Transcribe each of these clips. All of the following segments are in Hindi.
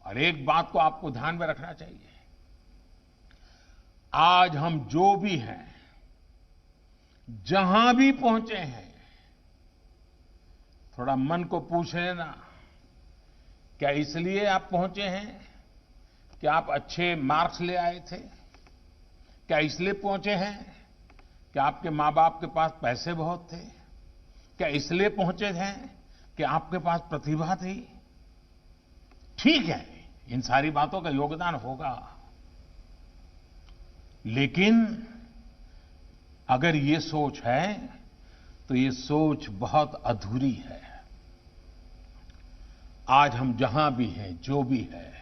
और एक बात को आपको ध्यान में रखना चाहिए, आज हम जो भी हैं, जहां भी पहुंचे हैं, थोड़ा मन को पूछ लेना, क्या इसलिए आप पहुंचे हैं कि आप अच्छे मार्क्स ले आए थे? क्या इसलिए पहुंचे हैं कि आपके मां बाप के पास पैसे बहुत थे? क्या इसलिए पहुंचे हैं कि आपके पास प्रतिभा थी? ठीक है, इन सारी बातों का योगदान होगा, लेकिन अगर ये सोच है तो ये सोच बहुत अधूरी है। आज हम जहां भी हैं, जो भी है,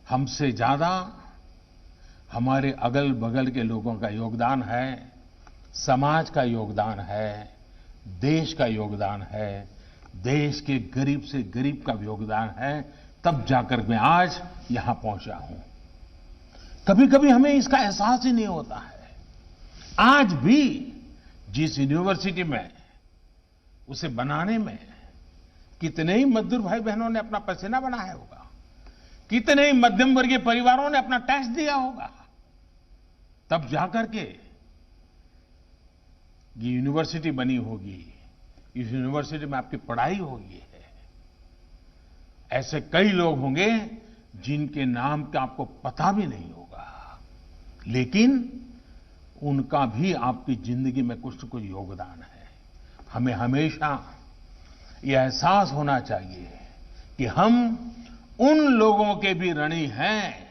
हमसे ज्यादा हमारे अगल बगल के लोगों का योगदान है, समाज का योगदान है, देश का योगदान है, देश के गरीब से गरीब का योगदान है, तब जाकर मैं आज यहां पहुंचा हूं। कभी कभी हमें इसका एहसास ही नहीं होता है। आज भी जिस यूनिवर्सिटी में, उसे बनाने में कितने ही मजदूर भाई बहनों ने अपना पसीना बनाया होगा, कितने ही मध्यम वर्गीय परिवारों ने अपना टैक्स दिया होगा, तब जाकर के ये यूनिवर्सिटी बनी होगी, इस यूनिवर्सिटी में आपकी पढ़ाई होगी है। ऐसे कई लोग होंगे जिनके नाम का आपको पता भी नहीं होगा, लेकिन उनका भी आपकी जिंदगी में कुछ न कुछ योगदान है। हमें हमेशा यह एहसास होना चाहिए कि हम उन लोगों के भी ऋणी हैं,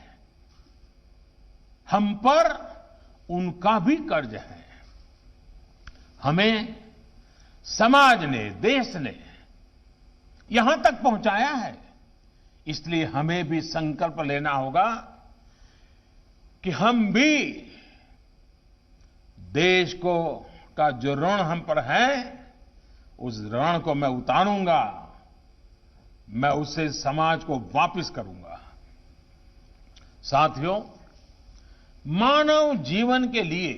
हम पर उनका भी कर्ज है। हमें समाज ने, देश ने यहां तक पहुंचाया है, इसलिए हमें भी संकल्प लेना होगा कि हम भी देश को का जो ऋण हम पर है, उस ऋण को मैं उतारूंगा, मैं उससे समाज को वापस करूंगा। साथियों, मानव जीवन के लिए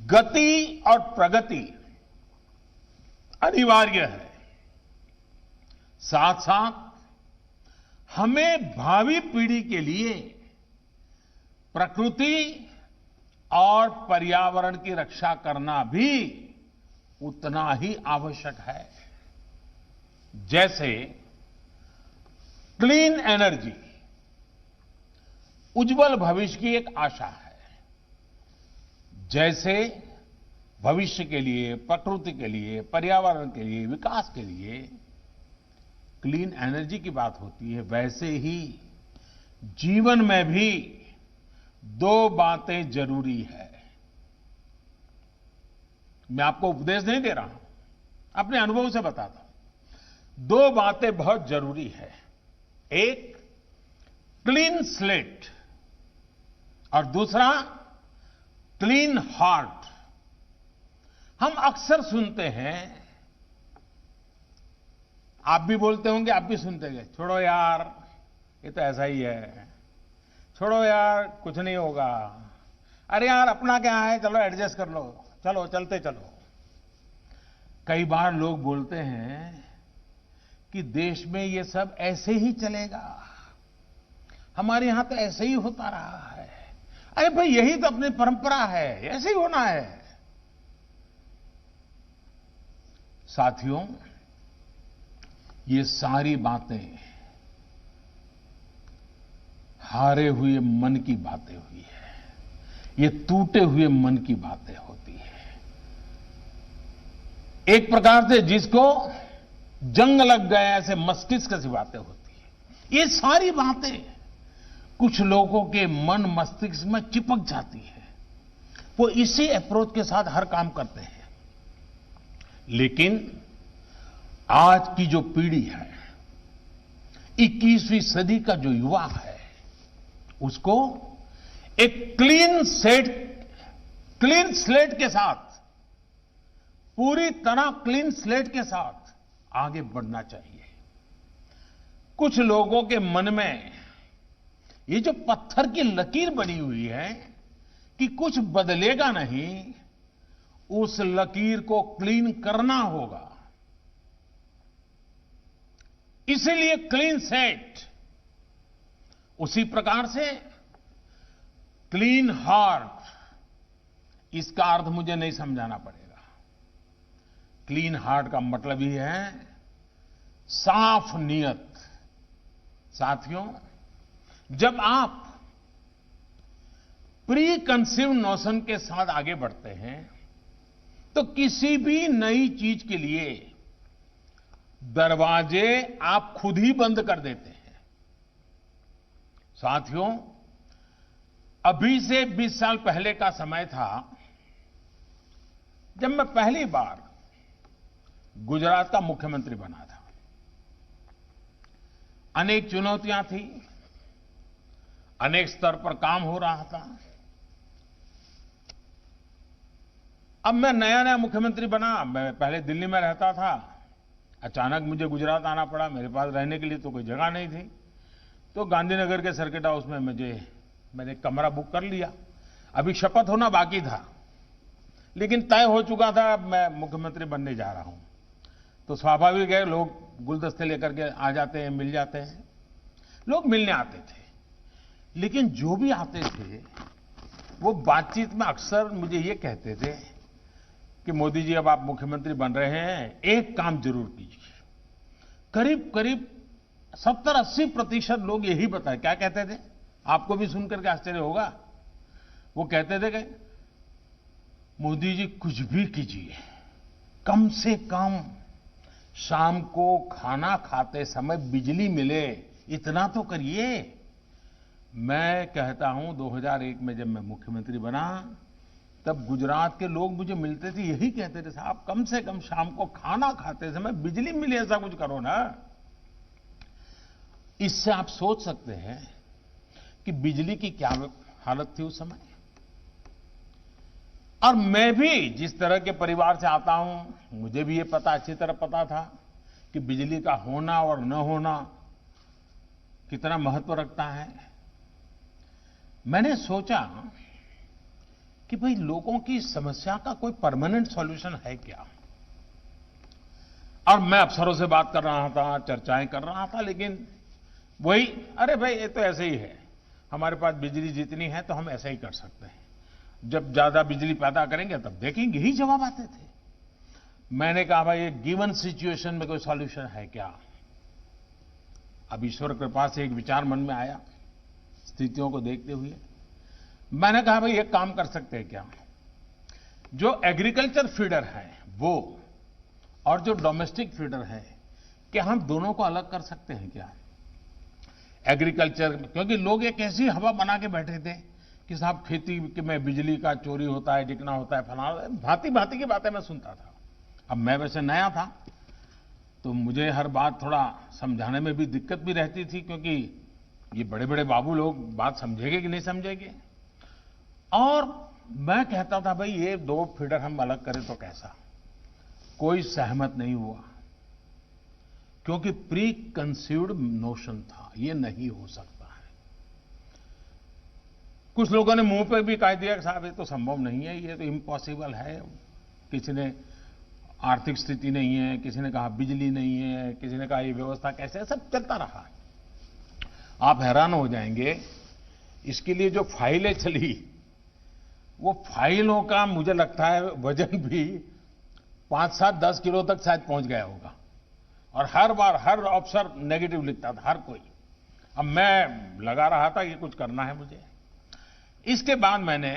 गति और प्रगति अनिवार्य है। साथ साथ हमें भावी पीढ़ी के लिए प्रकृति और पर्यावरण की रक्षा करना भी उतना ही आवश्यक है। जैसे क्लीन एनर्जी उज्जवल भविष्य की एक आशा है, जैसे भविष्य के लिए, प्रकृति के लिए, पर्यावरण के लिए, विकास के लिए क्लीन एनर्जी की बात होती है, वैसे ही जीवन में भी दो बातें जरूरी है। मैं आपको उपदेश नहीं दे रहा हूं, अपने अनुभव से बताता हूं। दो बातें बहुत जरूरी है। एक क्लीन स्लेट और दूसरा क्लीन हार्ट। हम अक्सर सुनते हैं, आप भी बोलते होंगे, आप भी सुनते हैं, छोड़ो यार ये तो ऐसा ही है, छोड़ो यार कुछ नहीं होगा, अरे यार अपना क्या है, चलो एडजस्ट कर लो, चलो चलते चलो। कई बार लोग बोलते हैं कि देश में ये सब ऐसे ही चलेगा, हमारे यहां तो ऐसे ही होता रहा है। अरे भाई यही तो अपनी परंपरा है, ऐसे ही होना है। साथियों, ये सारी बातें हारे हुए मन की बातें हुई है, ये टूटे हुए मन की बातें होती है। एक प्रकार से जिसको जंग लग गया ऐसे मस्तिष्क की बातें होती है। ये सारी बातें कुछ लोगों के मन मस्तिष्क में चिपक जाती है, वो इसी अप्रोच के साथ हर काम करते हैं। लेकिन आज की जो पीढ़ी है, 21वीं सदी का जो युवा है, उसको एक क्लीन स्लेट के साथ, पूरी तरह क्लीन स्लेट के साथ आगे बढ़ना चाहिए। कुछ लोगों के मन में ये जो पत्थर की लकीर बनी हुई है कि कुछ बदलेगा नहीं, उस लकीर को क्लीन करना होगा। इसीलिए क्लीन सेट, उसी प्रकार से क्लीन हार्ट, इसका अर्थ मुझे नहीं समझाना पड़ेगा। क्लीन हार्ट का मतलब ही है साफ नीयत। साथियों, जब आप प्री कंसीव्ड नोशन के साथ आगे बढ़ते हैं तो किसी भी नई चीज के लिए दरवाजे आप खुद ही बंद कर देते हैं। साथियों, अभी से 20 साल पहले का समय था जब मैं पहली बार गुजरात का मुख्यमंत्री बना था। अनेक चुनौतियां थी, अनेक स्तर पर काम हो रहा था। अब मैं नया नया मुख्यमंत्री बना, मैं पहले दिल्ली में रहता था, अचानक मुझे गुजरात आना पड़ा। मेरे पास रहने के लिए तो कोई जगह नहीं थी, तो गांधीनगर के सर्किट हाउस में मैंने कमरा बुक कर लिया। अभी शपथ होना बाकी था, लेकिन तय हो चुका था मैं मुख्यमंत्री बनने जा रहा हूं। तो स्वाभाविक है, लोग गुलदस्ते लेकर के आ जाते हैं, मिल जाते हैं। लोग मिलने आते थे, लेकिन जो भी आते थे वो बातचीत में अक्सर मुझे ये कहते थे कि मोदी जी, अब आप मुख्यमंत्री बन रहे हैं, एक काम जरूर कीजिए। करीब करीब 70-80% लोग यही बताए। क्या कहते थे? आपको भी सुनकर के आश्चर्य होगा। वो कहते थे कि मोदी जी कुछ भी कीजिए, कम से कम शाम को खाना खाते समय बिजली मिले, इतना तो करिए। मैं कहता हूं 2001 में जब मैं मुख्यमंत्री बना, तब गुजरात के लोग मुझे मिलते थे, यही कहते थे, साहब कम से कम शाम को खाना खाते समय बिजली मिले, ऐसा कुछ करो ना। इससे आप सोच सकते हैं कि बिजली की क्या हालत थी उस समय। और मैं भी जिस तरह के परिवार से आता हूं, मुझे भी ये अच्छी तरह पता था कि बिजली का होना और न होना कितना महत्व रखता है। मैंने सोचा कि भाई लोगों की समस्या का कोई परमानेंट सॉल्यूशन है क्या। और मैं अफसरों से बात कर रहा था, चर्चाएं कर रहा था, लेकिन वही, अरे भाई ये तो ऐसे ही है, हमारे पास बिजली जितनी है तो हम ऐसा ही कर सकते हैं, जब ज्यादा बिजली पैदा करेंगे तब देखेंगे, ही जवाब आते थे। मैंने कहा भाई ये गिवन सिचुएशन में कोई सॉल्यूशन है क्या। अब ईश्वर कृपा से एक विचार मन में आया, स्थितियों को देखते हुए मैंने कहा भाई एक काम कर सकते हैं क्या, जो एग्रीकल्चर फीडर है वो और जो डोमेस्टिक फीडर है, क्या हम दोनों को अलग कर सकते हैं क्या। एग्रीकल्चर, क्योंकि लोग एक ऐसी हवा बना के बैठे थे कि साहब खेती में बिजली का चोरी होता है, डिकना होता है, फलाना, भांति भांति की बातें मैं सुनता था। अब मैं वैसे नया था तो मुझे हर बात थोड़ा समझाने में भी दिक्कत भी रहती थी, क्योंकि ये बड़े बड़े बाबू लोग बात समझेंगे कि नहीं समझेंगे। और मैं कहता था भाई ये दो फीडर हम अलग करें तो कैसा। कोई सहमत नहीं हुआ, क्योंकि प्री कंसीव्ड नोशन था, ये नहीं हो सकता है। कुछ लोगों ने मुंह पे भी कह दिया कि साहब ये तो संभव नहीं है, ये तो इम्पॉसिबल है। किसी ने आर्थिक स्थिति नहीं है, किसी ने कहा बिजली नहीं है, किसी ने कहा ये व्यवस्था कैसे है, सब चलता रहा। आप हैरान हो जाएंगे, इसके लिए जो फाइलें चली, वो फाइलों का मुझे लगता है वजन भी 5-7-10 किलो तक शायद पहुंच गया होगा। और हर बार हर अफसर नेगेटिव लिखता था, हर कोई। अब मैं लगा रहा था कि कुछ करना है मुझे। इसके बाद मैंने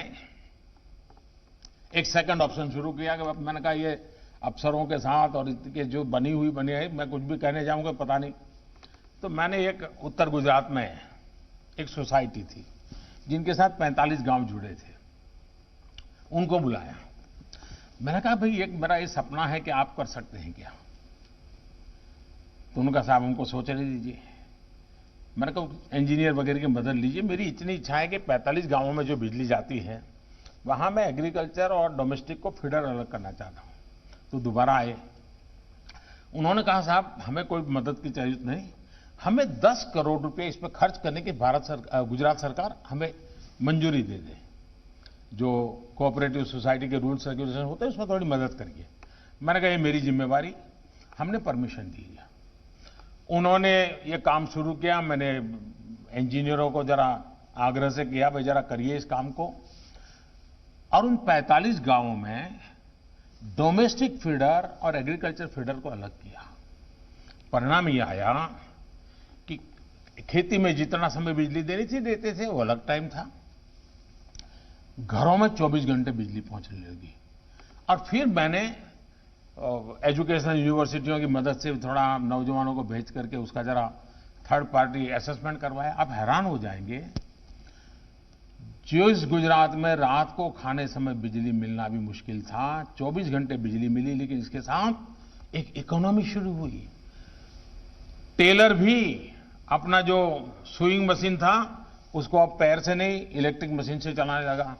एक सेकंड ऑप्शन शुरू किया कि मैंने कहा ये अफसरों के साथ और इसके जो बनी है, मैं कुछ भी कहने जाऊंगा पता नहीं। तो मैंने एक उत्तर गुजरात में एक सोसाइटी थी जिनके साथ 45 गांव जुड़े थे, उनको बुलाया। मैंने कहा भाई एक मेरा ये सपना है कि आप कर सकते हैं क्या। तो उनका साहब हमको सोचने दीजिए। मैंने कहा इंजीनियर वगैरह की मदद लीजिए, मेरी इतनी इच्छा है कि 45 गांवों में जो बिजली जाती है वहां मैं एग्रीकल्चर और डोमेस्टिक को फीडर अलग करना चाहता हूं। तो दोबारा आए, उन्होंने कहा साहब हमें कोई मदद की जरूरत नहीं, हमें 10 करोड़ रुपए इस पर खर्च करने की गुजरात सरकार हमें मंजूरी दे दे। जो कोऑपरेटिव सोसाइटी के रूल्स रेगुलेशन होते हैं उसमें थोड़ी मदद करिए। मैंने कहा ये मेरी जिम्मेवारी। हमने परमिशन दी। उन्होंने ये काम शुरू किया। मैंने इंजीनियरों को जरा आग्रह से किया, भाई जरा करिए इस काम को। और उन 45 गांवों में डोमेस्टिक फीडर और एग्रीकल्चर फीडर को अलग किया। परिणाम ये आया कि खेती में जितना समय बिजली देनी थी देते थे, वो अलग टाइम था। घरों में 24 घंटे बिजली पहुंचने लगी। और फिर मैंने एजुकेशनल यूनिवर्सिटियों की मदद से थोड़ा नौजवानों को भेज करके उसका जरा थर्ड पार्टी असेसमेंट करवाया। आप हैरान हो जाएंगे, जो इस गुजरात में रात को खाने समय बिजली मिलना भी मुश्किल था, 24 घंटे बिजली मिली। लेकिन इसके साथ एक इकोनॉमी शुरू हुई। टेलर भी अपना जो सुइंग मशीन था उसको अब पैर से नहीं इलेक्ट्रिक मशीन से चलाने लगा।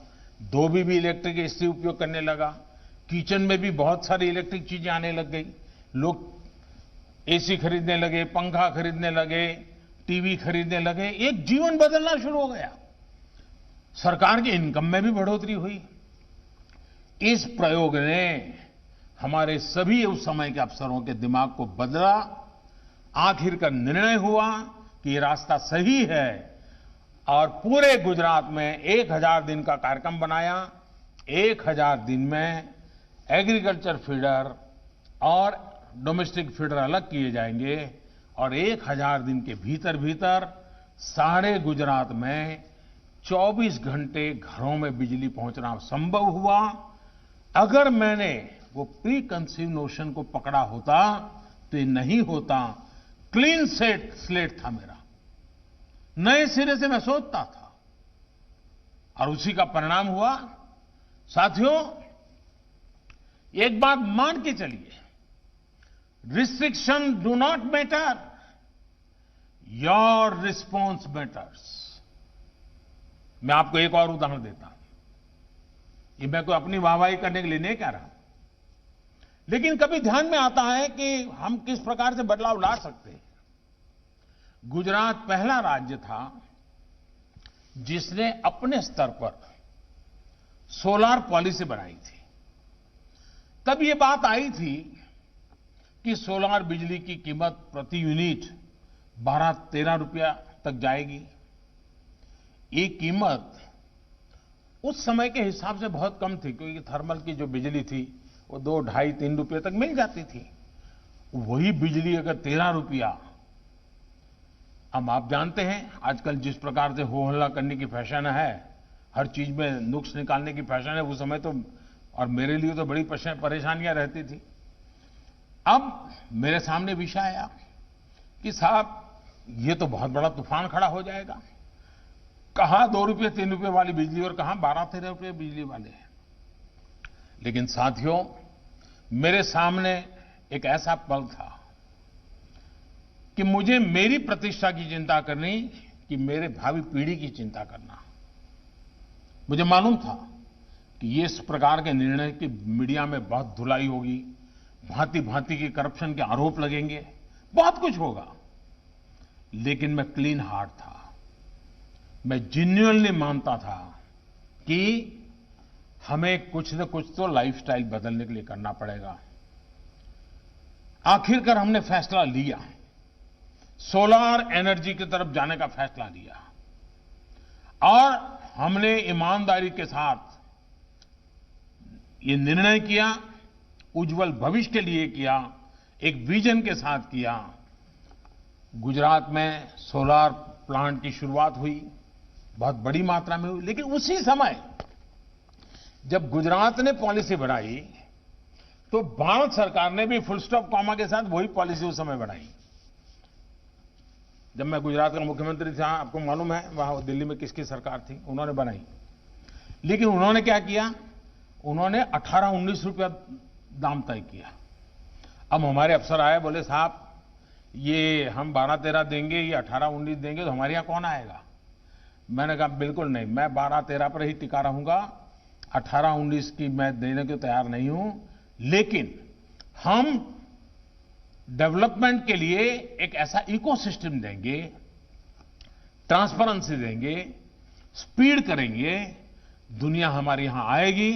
धोबी भी इलेक्ट्रिक इस्त्री उपयोग करने लगा। किचन में भी बहुत सारी इलेक्ट्रिक चीजें आने लग गई। लोग एसी खरीदने लगे, पंखा खरीदने लगे, टीवी खरीदने लगे। एक जीवन बदलना शुरू हो गया। सरकार की इनकम में भी बढ़ोतरी हुई। इस प्रयोग ने हमारे सभी उस समय के अफसरों के दिमाग को बदला। आखिरकार निर्णय हुआ कि ये रास्ता सही है और पूरे गुजरात में 1000 दिन का कार्यक्रम बनाया। 1000 दिन में एग्रीकल्चर फीडर और डोमेस्टिक फीडर अलग किए जाएंगे और 1000 दिन के भीतर भीतर सारे गुजरात में 24 घंटे घरों में बिजली पहुंचना संभव हुआ। अगर मैंने वो प्री कंसीव नोशन को पकड़ा होता तो ये नहीं होता। क्लीन स्लेट था मेरा, नए सिरे से मैं सोचता था और उसी का परिणाम हुआ। साथियों, एक बात मान के चलिए, restriction do not matter, your response matters. मैं आपको एक और उदाहरण देता हूं। ये मैं कोई अपनी वाहवाही करने के लिए नहीं कह रहा, लेकिन कभी ध्यान में आता है कि हम किस प्रकार से बदलाव ला सकते हैं। गुजरात पहला राज्य था जिसने अपने स्तर पर सोलार पॉलिसी बनाई थी। तब ये बात आई थी कि सोलार बिजली की कीमत प्रति यूनिट 12-13 रुपया तक जाएगी। ये कीमत उस समय के हिसाब से बहुत कम थी, क्योंकि थर्मल की जो बिजली थी वो 2, 2.5, 3 रुपये तक मिल जाती थी। वही बिजली अगर 13 रुपया, हम आप जानते हैं आजकल जिस प्रकार से हो हल्ला करने की फैशन है, हर चीज में नुक्स निकालने की फैशन है। उस समय तो, और मेरे लिए तो बड़ी परेशानियां रहती थी। अब मेरे सामने विषय आया कि साहब ये तो बहुत बड़ा तूफान खड़ा हो जाएगा। कहां 2 रुपये 3 रुपये वाली बिजली और कहां 12-13 रुपये बिजली वाले हैं। लेकिन साथियों, मेरे सामने एक ऐसा पल था कि मुझे मेरी प्रतिष्ठा की चिंता करनी कि मेरे भावी पीढ़ी की चिंता करना। मुझे मालूम था कि ये इस प्रकार के निर्णय की मीडिया में बहुत धुलाई होगी, भांति भांति के करप्शन के आरोप लगेंगे, बहुत कुछ होगा। लेकिन मैं क्लीन हार्ट था। मैं जेन्युइनली मानता था कि हमें कुछ न कुछ तो लाइफस्टाइल बदलने के लिए करना पड़ेगा। आखिरकार हमने फैसला लिया, सोलार एनर्जी की तरफ जाने का फैसला लिया और हमने ईमानदारी के साथ ये निर्णय किया, उज्जवल भविष्य के लिए किया, एक विजन के साथ किया। गुजरात में सोलार प्लांट की शुरुआत हुई, बहुत बड़ी मात्रा में हुई। लेकिन उसी समय जब गुजरात ने पॉलिसी बनाई तो भारत सरकार ने भी फुल स्टॉप कॉमा के साथ वही पॉलिसी उस समय बनाई। जब मैं गुजरात का मुख्यमंत्री था, आपको मालूम है वहां दिल्ली में किसकी सरकार थी, उन्होंने बनाई। लेकिन उन्होंने क्या किया, उन्होंने 18-19 रुपया दाम तय किया। अब हमारे अफसर आए, बोले साहब ये हम 12-13 देंगे, ये 18-19 देंगे, तो हमारे यहां कौन आएगा। मैंने कहा बिल्कुल नहीं, मैं 12-13 पर ही टिका रहूंगा, 18-19 की मैं देने को तैयार नहीं हूं। लेकिन हम डेवलपमेंट के लिए एक ऐसा इकोसिस्टम देंगे, ट्रांसपेरेंसी देंगे, स्पीड करेंगे, दुनिया हमारे यहां आएगी,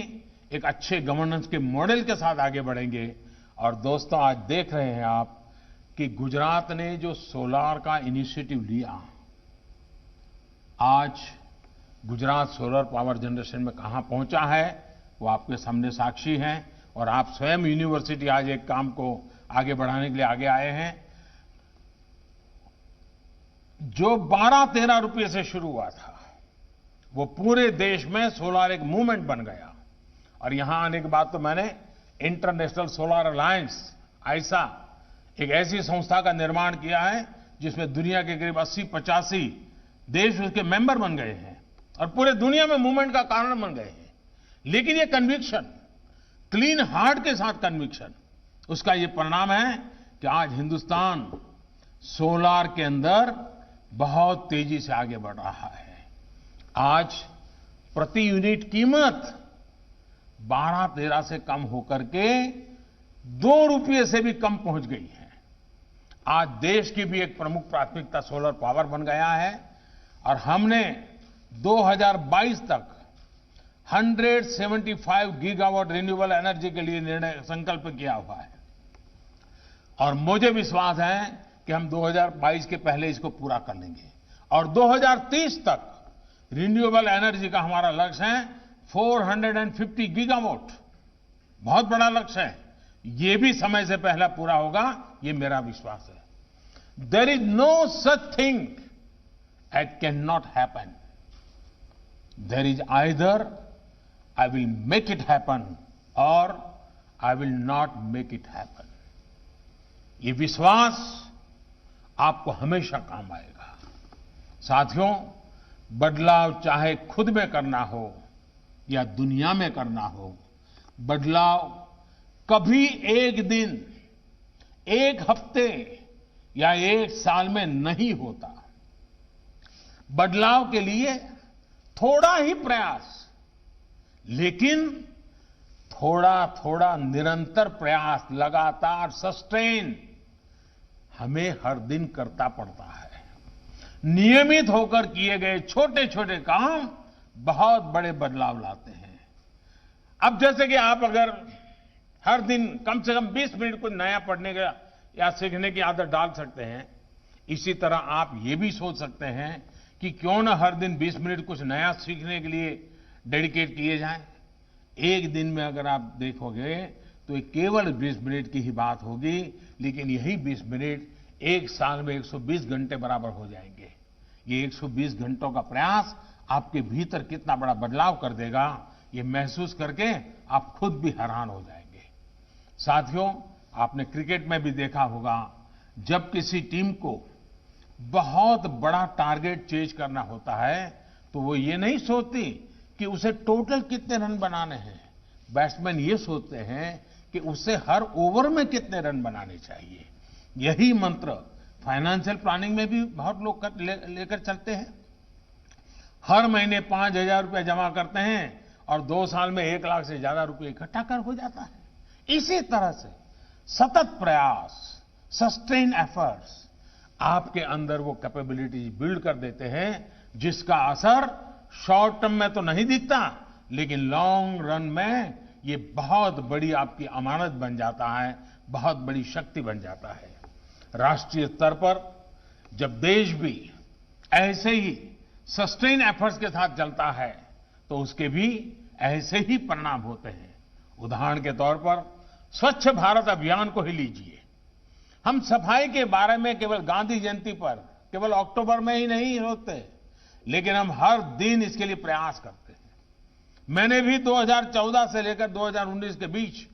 एक अच्छे गवर्नेंस के मॉडल के साथ आगे बढ़ेंगे। और दोस्तों, आज देख रहे हैं आप कि गुजरात ने जो सोलार का इनिशिएटिव लिया, आज गुजरात सोलर पावर जनरेशन में कहां पहुंचा है वो आपके सामने साक्षी हैं। और आप स्वयं यूनिवर्सिटी आज एक काम को आगे बढ़ाने के लिए आगे आए हैं। जो 12-13 रुपए से शुरू हुआ था वो पूरे देश में सोलार एक मूवमेंट बन गया। और यहां आने के बाद तो मैंने इंटरनेशनल सोलार अलायंस आईसा एक ऐसी संस्था का निर्माण किया है जिसमें दुनिया के करीब 80-85 देश उसके मेंबर बन गए हैं और पूरे दुनिया में मूवमेंट का कारण बन गए हैं। लेकिन ये कन्विक्शन, क्लीन हार्ट के साथ कन्विक्शन, उसका ये परिणाम है कि आज हिंदुस्तान सोलार के अंदर बहुत तेजी से आगे बढ़ रहा है। आज प्रति यूनिट कीमत 12-13 से कम होकर के 2 रुपये से भी कम पहुंच गई है। आज देश की भी एक प्रमुख प्राथमिकता सोलर पावर बन गया है और हमने 2022 तक 175 गीगावाट रिन्यूएबल एनर्जी के लिए निर्णय संकल्प किया हुआ है। और मुझे विश्वास है कि हम 2022 के पहले इसको पूरा कर लेंगे और 2030 तक रिन्यूएबल एनर्जी का हमारा लक्ष्य है 450 गीगावाट। बहुत बड़ा लक्ष्य है, ये भी समय से पहले पूरा होगा, ये मेरा विश्वास है। There is no such thing at can not happen. There is either I will make it happen और I will not make it happen. ये विश्वास आपको हमेशा काम आएगा। साथियों, बदलाव चाहे खुद में करना हो या दुनिया में करना हो, बदलाव कभी एक दिन, एक हफ्ते या एक साल में नहीं होता। बदलाव के लिए थोड़ा ही प्रयास, लेकिन थोड़ा थोड़ा निरंतर प्रयास, लगातार सस्टेन हमें हर दिन करता पड़ता है। नियमित होकर किए गए छोटे छोटे काम बहुत बड़े बदलाव लाते हैं। अब जैसे कि आप अगर हर दिन कम से कम 20 मिनट कुछ नया पढ़ने का या सीखने की आदत डाल सकते हैं, इसी तरह आप ये भी सोच सकते हैं कि क्यों ना हर दिन 20 मिनट कुछ नया सीखने के लिए डेडिकेट किए जाएं। एक दिन में अगर आप देखोगे तो ये केवल 20 मिनट की ही बात होगी, लेकिन यही 20 मिनट एक साल में 120 घंटे बराबर हो जाएंगे। ये 120 घंटों का प्रयास आपके भीतर कितना बड़ा बदलाव कर देगा, ये महसूस करके आप खुद भी हैरान हो जाएंगे। साथियों, आपने क्रिकेट में भी देखा होगा, जब किसी टीम को बहुत बड़ा टारगेट चेज करना होता है तो वो ये नहीं सोचती कि उसे टोटल कितने रन बनाने हैं। बैट्समैन ये सोचते हैं कि उसे हर ओवर में कितने रन बनाने चाहिए। यही मंत्र फाइनेंशियल प्लानिंग में भी बहुत लोग लेकर चलते हैं। हर महीने 5,000 रुपया जमा करते हैं और 2 साल में 1 लाख से ज्यादा रुपये इकट्ठा कर हो जाता है। इसी तरह से सतत प्रयास, सस्टेन एफर्ट्स आपके अंदर वो कैपेबिलिटीज बिल्ड कर देते हैं जिसका असर शॉर्ट टर्म में तो नहीं दिखता, लेकिन लॉन्ग रन में ये बहुत बड़ी आपकी अमानत बन जाता है, बहुत बड़ी शक्ति बन जाता है। राष्ट्रीय स्तर पर जब देश भी ऐसे ही सस्टेन एफर्ट्स के साथ चलता है तो उसके भी ऐसे ही परिणाम होते हैं। उदाहरण के तौर पर स्वच्छ भारत अभियान को ही लीजिए। हम सफाई के बारे में केवल गांधी जयंती पर, केवल अक्टूबर में ही नहीं होते, लेकिन हम हर दिन इसके लिए प्रयास करते हैं। मैंने भी 2014 से लेकर 2019 के बीच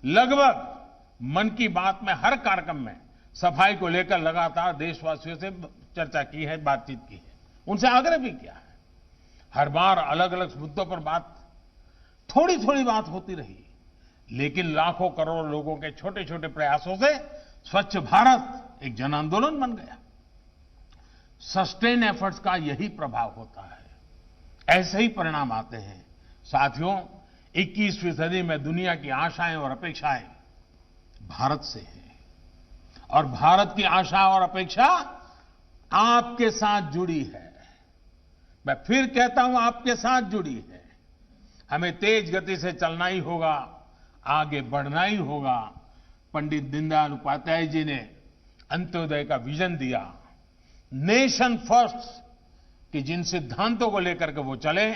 लगभग मन की बात में हर कार्यक्रम में सफाई को लेकर लगातार देशवासियों से चर्चा की है, बातचीत की है, उनसे आग्रह भी किया है। हर बार अलग अलग मुद्दों पर बात, थोड़ी थोड़ी बात होती रही, लेकिन लाखों करोड़ों लोगों के छोटे छोटे प्रयासों से स्वच्छ भारत एक जन आंदोलन बन गया। सस्टेन एफर्ट्स का यही प्रभाव होता है, ऐसे ही परिणाम आते हैं। साथियों, 21वीं सदी में दुनिया की आशाएं और अपेक्षाएं भारत से हैं और भारत की आशा और अपेक्षा आपके साथ जुड़ी है। मैं फिर कहता हूं, आपके साथ जुड़ी है। हमें तेज गति से चलना ही होगा, आगे बढ़ना ही होगा। पंडित दीनदयाल उपाध्याय जी ने अंत्योदय का विजन दिया, नेशन फर्स्ट कि जिन सिद्धांतों को लेकर के वो चले,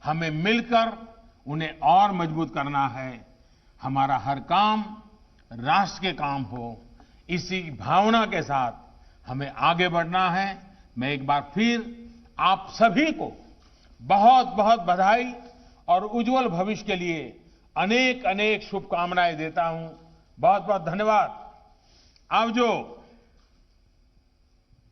हमें मिलकर उन्हें और मजबूत करना है। हमारा हर काम राष्ट्र के काम हो, इसी भावना के साथ हमें आगे बढ़ना है। मैं एक बार फिर आप सभी को बहुत बहुत बधाई और उज्जवल भविष्य के लिए अनेक अनेक शुभकामनाएं देता हूं। बहुत बहुत धन्यवाद। आवजो।